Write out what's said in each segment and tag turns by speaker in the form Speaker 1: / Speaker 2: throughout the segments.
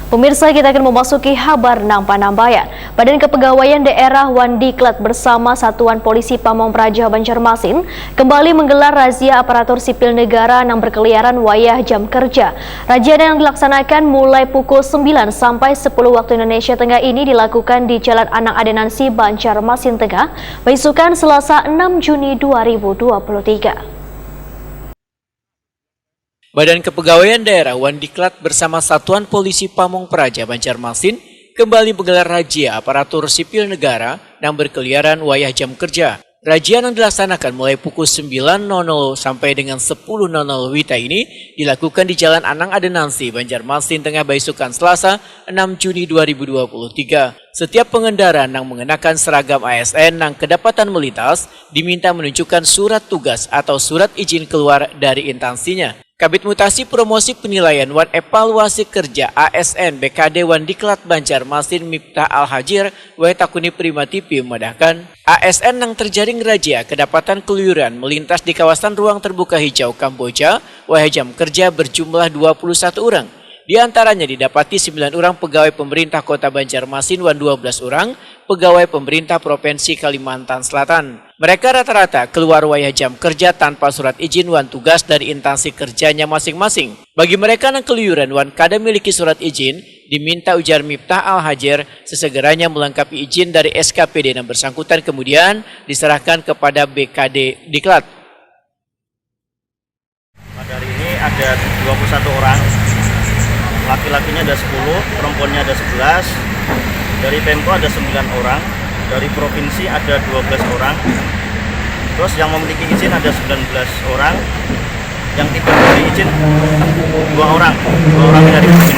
Speaker 1: Pemirsa, kita akan memasuki kabar nang Panambayan. Badan Kepegawaian Daerah Wandiklat bersama Satuan Polisi Pamong Praja Banjarmasin kembali menggelar razia aparatur sipil negara yang berkeliaran wayah jam kerja. Razia yang dilaksanakan mulai pukul 9 sampai 10 waktu Indonesia Tengah ini dilakukan di Jalan Anang Adenansi, Banjarmasin Tengah, besukan Selasa 6 Juni 2023.
Speaker 2: Badan Kepegawaian Daerah Wandiklat bersama Satuan Polisi Pamong Praja Banjarmasin kembali menggelar razia aparatur sipil negara yang berkeliaran wayah jam kerja. Razia yang dilaksanakan mulai pukul 9.00 sampai dengan 10.00 WITA ini dilakukan di Jalan Anang Adenansi, Banjarmasin Tengah, besukan Selasa 6 Juni 2023. Setiap pengendara yang mengenakan seragam ASN yang kedapatan melintas diminta menunjukkan surat tugas atau surat izin keluar dari instansinya. Kabid Mutasi Promosi Penilaian Wan Evaluasi Kerja ASN BKD Wandiklat Banjarmasin Miftah Al-Hajir Takuni Prima TV memandahkan ASN yang terjaring razia kedapatan keluyuran melintas di kawasan ruang terbuka hijau Kamboja wayah jam kerja berjumlah 21 orang. Di antaranya didapati 9 orang pegawai pemerintah Kota Banjarmasin dan 12 orang pegawai pemerintah Provinsi Kalimantan Selatan. Mereka rata-rata keluar wayah jam kerja tanpa surat izin wan tugas dari instansi kerjanya masing-masing. Bagi mereka yang keluyuran wan kada memiliki surat izin, diminta ujar Miftah Al-Hajir sesegeranya melengkapi izin dari SKPD yang bersangkutan kemudian diserahkan kepada BKD Diklat.
Speaker 3: Pada hari ini ada 21 orang. Laki-lakinya ada 10, perempuannya ada 11, dari Pemko ada 9 orang, dari Provinsi ada 12 orang, terus yang memiliki izin ada 19 orang, yang tidak memiliki izin 2 orang dari Provinsi.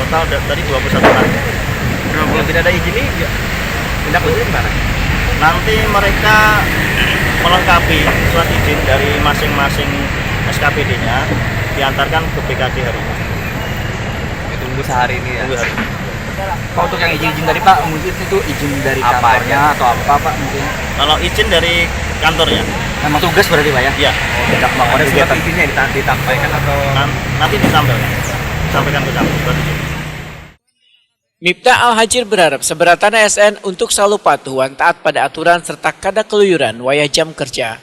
Speaker 3: Total tadi 21 orang.
Speaker 4: Yang tidak ada izin ini tindak lanjutnya gimana?
Speaker 3: Nanti mereka melengkapi surat izin dari masing-masing SKPD-nya, diantarkan ke BKD hari ini.
Speaker 4: Tunggu sehari ini ya.
Speaker 3: Tunggu hari ini.
Speaker 4: Pak, untuk yang izin dari Pak, mungkin itu izin dari kantornya atau apa Pak mungkin?
Speaker 3: Kalau izin dari kantornya.
Speaker 4: Memang tugas berarti Pak ya?
Speaker 3: Iya.
Speaker 4: Tidak mau ada surat izinnya ditampaikan atau
Speaker 3: Nanti disampaikan ke kantor.
Speaker 2: Miftah Al-Hajir berharap seberatan ASN untuk selalu patuh dan taat pada aturan serta kada keluyuran wayah jam kerja.